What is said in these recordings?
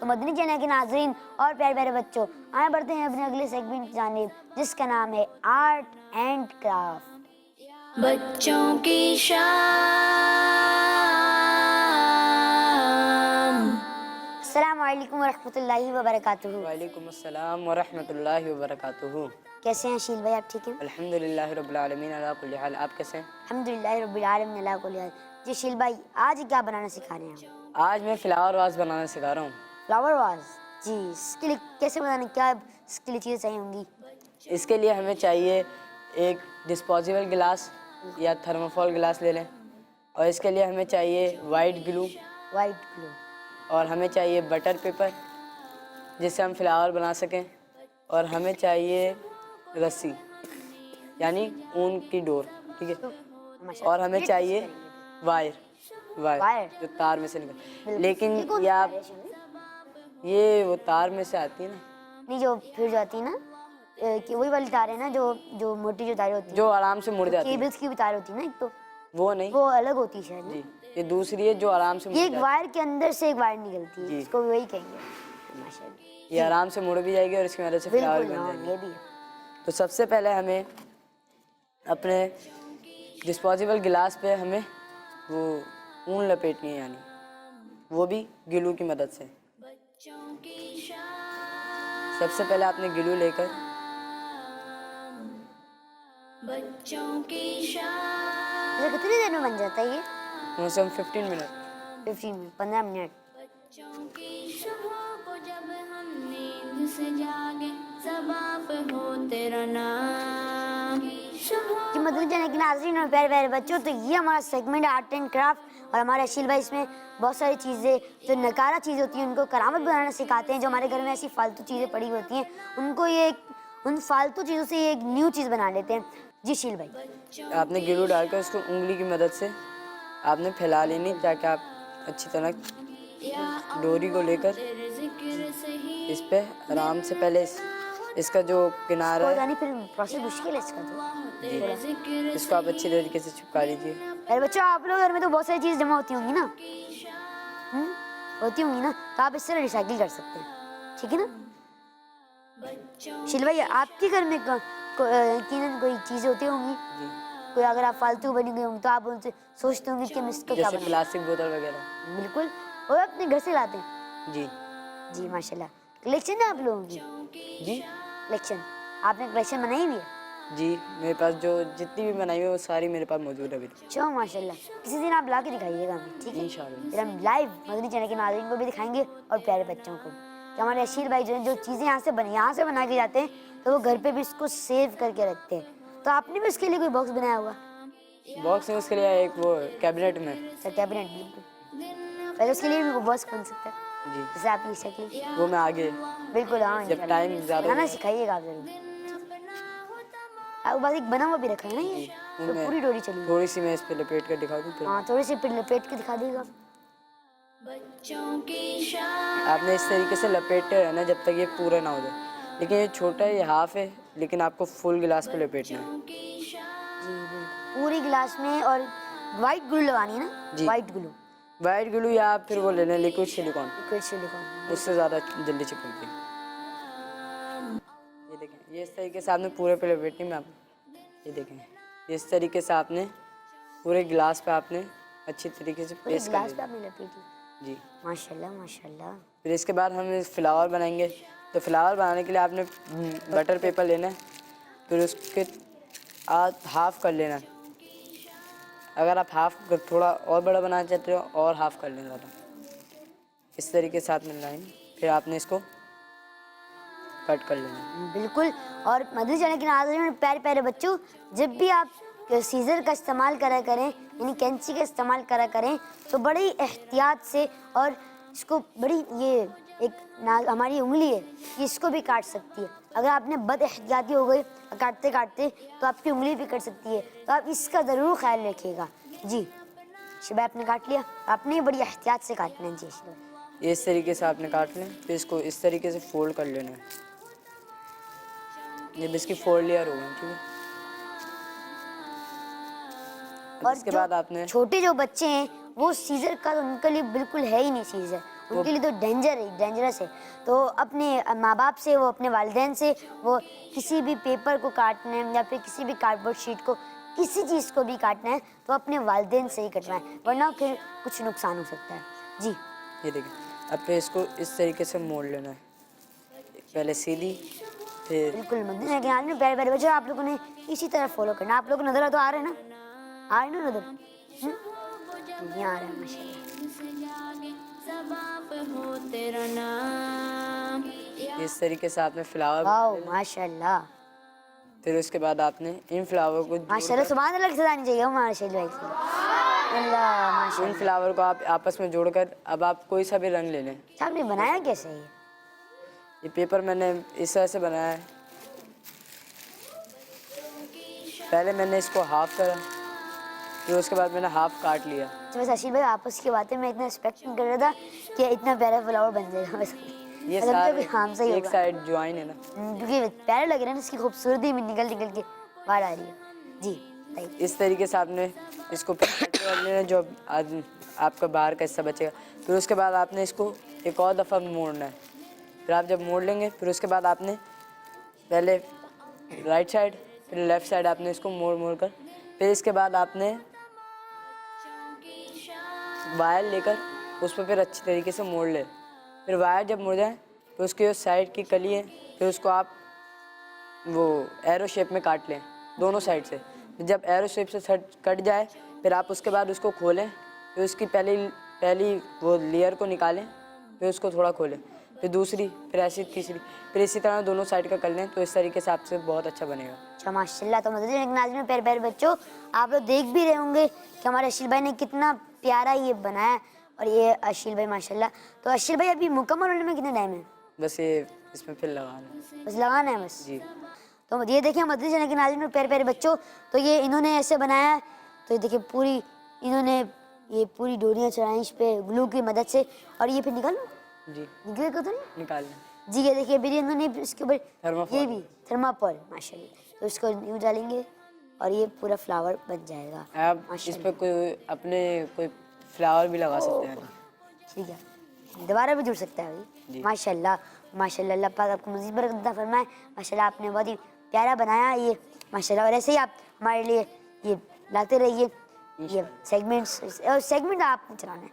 तो मदनी चैनल के नाज़रीन और प्यारे प्यारे बच्चों, आए बढ़ते हैं अपने अगले सेगमेंट की जानिब, जिसका नाम है आर्ट एंड क्राफ्ट। बच्चों की शाम। अस्सलाम वालेकुम वरहमतुल्लाहि वबरकातुहू। वालेकुम अस्सलाम वरहमतुल्लाहि वबरकातुहू। कैसे हैं शील भाई, आप ठीक हैं? अल्हम्दुलिल्लाहि रब्बिल आलमीन अला कुल्ली हाल। आप कैसे हैं? अल्हम्दुलिल्लाहि रब्बिल आलमीन अला कुल्ली हाल। जी शील भाई, आज क्या बनाना सिखा रहे हैं आप? आज मैं फ्लावर वाज बनाना सिखा रहा हूँ। Flower was. जी, इसके लिए कैसे बनाना, क्या इसके लिए चीज़ें चाहिए होंगी? इसके लिए हमें चाहिए एक डिस्पोजेबल गिलास या थर्मोफॉल गिलास ले लें, और इसके लिए हमें चाहिए वाइट ग्लू, वाइट ग्लू, और हमें चाहिए बटर पेपर जिससे हम फ्लावर बना सकें, और हमें चाहिए रस्सी यानी ऊन की डोर, ठीक है, और हमें चाहिए वायर वायर? जो तार में से निकल, लेकिन ये कौन ये सा आप वायर है शील भाई? ये वो तार में से आती है ना, नहीं, जो फिर जाती है ना, कि वही वाली तार है ना, जो मोटी जो तारें होती हैं, जो आराम से मुड़ जाती है। केबल्स की भी तार होती है ना, एक तो वो नहीं, वो अलग होती है शायद ना? जी, ये दूसरी है जो आराम से मुड़ ये एक जाती वायर के अंदर से एक वायर निकलती है, जी। इसको भी वही कहेंगे माशाल्लाह। है। ये आराम से मुड़ भी जाएगी और इसकी वजह से फ्लावर बिल्कुल, बन हाँ, जाएगी। ये भी है। तो सबसे पहले हमें अपने डिस्पोजेबल गिलास पे हमें वो ऊन लपेटनी है, यानी वो भी ग्लू की मदद से। सबसे पहले आपने ग्लू लेकर बच्चों की शाम। तो कितनी देर में बन जाता है ये? कम से कम 15 मिनट। 15 minute, 15 minute. बच्चों की सुबह को जब हम नींद से जागे, सबाब हो तेरा नाम। जी मदनी चैनल के नाज़रीन और प्यारे प्यारे बच्चों, तो ये हमारा सेगमेंट है आर्ट एंड क्राफ्ट, और हमारे अशील भाई इसमें बहुत सारी चीज़ें जो नकारा चीज़ होती हैं उनको करामत बनाना सिखाते हैं। जो हमारे घर में ऐसी फालतू चीज़ें पड़ी होती हैं उनको ये उन फालतू चीज़ों से ये एक न्यू चीज़ बना लेते हैं। जी शील भाई, आपने ग्लू डालकर उसको उंगली की मदद से आपने फैला लेनी, ताकि आप अच्छी तरह डोरी को लेकर इस पे आराम से पहले इसका जो किनारा है, यानी फिर प्रोसेस मुश्किल है इसका तो। इसको आप अच्छी तरीके से चिपका लीजिए। अरे बच्चों, आप लोग घर में तो बहुत सारी चीज़ जमा होती होंगी ना, होती होंगी ना, तो आप इससे रिसाइकिल कर सकते हैं, ठीक है ना? शील भाई, आपके घर में यकीनन कोई चीज़ें होती होंगी, जी, कोई अगर आप फालतू बनी गई होंगी तो आप उनसे सोचते होंगे कि हम इसको क्या जैसे बनाएं। प्लास्टिक बोतल वगैरह। बिल्कुल, और अपने घर से लाते हैं। जी जी माशाल्लाह। कलेक्शन है आप लोगों की? जी कलेक्शन, आपने कलेक्शन बनाई हुई है? जी, मेरे पास जो जितनी भी बनाई हुई है वो सारी मेरे पास मौजूद है अभी। अच्छा माशाल्लाह, किसी दिन आप ला के दिखाइएगा हमें, ठीक है? इंशाल्लाह। फिर हम लाइव मदनी चैनल के नाज़रीन को भी दिखाएंगे और प्यारे बच्चों को कि हमारे अशीर भाई जो चीज़ें यहाँ से बना के जाते हैं तो वो घर पे भी इसको सेव करके रखते हैं। तो आपने भी उसके लिए कोई बॉक्स बनाया होगा? बॉक्स में उसके लिए एक वो कैबिनेट में। सर कैबिनेट, बिल्कुल, पहले उसके लिए भी वो बॉक्स बन सकता है, जी, जैसे आप ये शक्ल। वो मैं आगे बिल्कुल, हाँ, जब टाइम ज़्यादा बनाना होगा। सिखाइएगा आप जरूर। आप बस एक बना हुआ भी रखा है ना ये, तो उनमें पूरी डोरी चली। थोड़ी सी मैं इस पे लपेट कर दिखा दूँ फिर। हाँ, थोड़ी सी फिर लपेट के दिखा देगा। बच्चों की शाम। आपने इस तरीके से लपेटते रहना जब तक ये पूरा ना हो जाए। लेकिन ये छोटा है, ये हाफ है, लेकिन आपको फुल गिलास पे लपेटना है। जी बिल्कुल, पूरी गिलास में। और वाइट ग्लू लगानी है ना? जी। वाइट ग्लू, वाइट ग्लू या आप फिर वो ले लें लिक्विड सिलिकॉन, लिक्विड सिलिकॉन। उससे ज़्यादा जल्दी चिपकती है। ये देखें, ये इस तरीके से आपने पूरे पे लपेटनी में आप ये देखें, इस तरीके से आपने पूरे गिलास पे आपने अच्छी तरीके से पूरे पेस्ट कर गिलास पे लेना। आपने लपेटी? जी, माशाल्लाह माशाल्लाह। फिर इसके बाद हम इस फ्लावर बनाएंगे। तो फ्लावर बनाने के लिए आपने बटर पेपर लेना है, फिर उसके हाफ कर लेना है। अगर आप थोड़ा और बड़ा बनाना चाहते हो और हाफ कर लेना ज़्यादा। इस तरीके से आपने लाइन, फिर आपने इसको कट कर लेना। बिल्कुल। और मदनी चैनल के नाज़रीन प्यारे प्यारे बच्चों, जब भी आप सीज़र का इस्तेमाल करा करें, यानी कैंची का इस्तेमाल करा करें, तो बड़ी एहतियात से, और इसको बड़ी ये एक हमारी उंगली है, इसको भी काट सकती है। अगर आपने बद एहतियाती हो गई काटते काटते तो आपकी उंगली भी कट सकती है, तो आप इसका ज़रूर ख्याल रखिएगा। जी शिबा, आपने काट लिया, आपने बड़ी एहतियात से काटना है। जी शिबा, इस तरीके से आपने काट लें, फिर इसको इस तरीके से फोल्ड कर लेना है। जब इसकी 4 लेयर हो गई, ठीक है, और इसके बाद आपने छोटे जो बच्चे हैं वो सीज़र का तो उनके लिए बिल्कुल है ही नहीं सीज़र, उनके लिए तो डेंजरस है। तो अपने माँ बाप से, वो अपने वालिदैन से वो किसी भी पेपर को काटना है या फिर किसी भी कार्डबोर्ड शीट को, किसी चीज़ को भी काटना है तो अपने वालिदैन से ही कटवाएं, वरना फिर कुछ नुकसान हो सकता है। जी ये देखिए, अब फिर इसको इस तरीके से मोड़ लेना है, पहले सीधी, फिर बिल्कुल मदनी लेकिन आज में प्यारे प्यारे बच्चों, आप लोगों ने इसी तरह फॉलो करना। आप लोग को नजर तो आ रहे हैं ना, आ रहे हैं ना नजर? यहाँ आ रहा है माशाल्लाह। से जागे सबा पे हो तेरा नाम। इस तरीके से आपने फ्लावर, वाओ माशाल्लाह फिर उसके बाद आपने इन फ्लावर को माशाल्लाह, सुभान अल्लाह की सदा आनी चाहिए माशाल्लाह से। अल्लाह इन माशाल्लाह। फ्लावर को आप आपस में जोड़कर अब आप कोई सा भी रंग ले लें। आपने बनाया कैसे है? ये पेपर मैंने इस तरह से बनाया है, पहले मैंने इसको हाफ करा, फिर उसके बाद मैंने हाफ काट लिया। तो वैसे अशील भाई आपस की बातें मैं इतना एक्सपेक्ट नहीं कर रहा था कि इतना प्यारा फ्लावर बन जाएगा। वैसे ये मतलब सारे तो हाँ सही एक होगा। साइड ज्वाइन है ना, क्योंकि प्यारे लग रहे हैं ना, इसकी खूबसूरती भी निकल निकल के बाहर आ रही है। जी बताइए। इस तरीके से आपने इसको कर लेना, जो आपका बाहर का हिस्सा बचेगा। फिर उसके बाद आपने इसको एक और दफ़ा मोड़ना है। फिर आप जब मोड़ लेंगे, फिर उसके बाद आपने पहले राइट साइड फिर लेफ़्ट साइड आपने इसको मोड़ कर, फिर इसके बाद आपने वायर लेकर उस पर फिर अच्छी तरीके से मोड़ ले। फिर वायर जब मुड़ जाए तो उसके जो साइड की कली है, फिर उसको आप वो एरो शेप में काट लें दोनों साइड से। जब एरो शेप से कट जाए, फिर आप उसके बाद उसको खोलें, फिर उसकी पहली वो लेयर को निकालें, फिर उसको थोड़ा खोलें, फिर दूसरी, फिर ऐसी तीसरी, फिर इसी तरह दोनों साइड का कर लें। तो इस तरीके से आपसे बहुत अच्छा बनेगा। अच्छा माशाल्लाह। तो मतलब नाज़रीन प्यारे प्यारे बच्चों, आप लोग देख भी रहे होंगे कि हमारे अशील भाई ने कितना प्यारा ये बनाया। और ये अशील भाई माशाल्लाह। तो अशील भाई अभी मुकम्मल होने में कितना टाइम है? बस ये इसमें फिर लगाना है। बस लगाना है बस। जी तो ये देखिए मदनी चैनल के नाज़रीन प्यारे प्यारे बच्चों, तो ये इन्होंने ऐसे बनाया है। तो ये देखिए पूरी इन्होंने ये पूरी डोरियाँ चढ़ाई इस पे ग्लू की मदद से। और ये फिर निकालो, जी निकलेगा तो नहीं? निकाल लें। जी ये देखिए फिर इन्होंने इसके ऊपर थर्माकोल। ये भी थर्माकोल माशाल्लाह। तो इसको यूँ डालेंगे और ये पूरा फ्लावर बन जाएगा। आप इस पर कोई फ्लावर भी लगा सकते हैं। ठीक है, दोबारा भी जुड़ सकता है भाई। माशाल्लाह माशाल्लाह, अल्लाह पाक आपको मज़ीद बरकत अता फरमाए। माशाल्लाह आपने बहुत ही प्यारा बनाया ये माशाल्लाह। और ऐसे ही आप हमारे लिए ये लाते रहिए ये सेगमेंट आप चलाना है,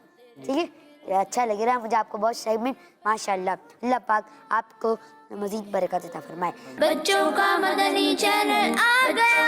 ठीक है? ये अच्छा लग रहा है मुझे आपको बहुत सेगमेंट माशाल्लाह। अल्लाह पाक आपको मज़ीद बरकत अता फरमाए। बच्चों का मदनी चैनल आ गया।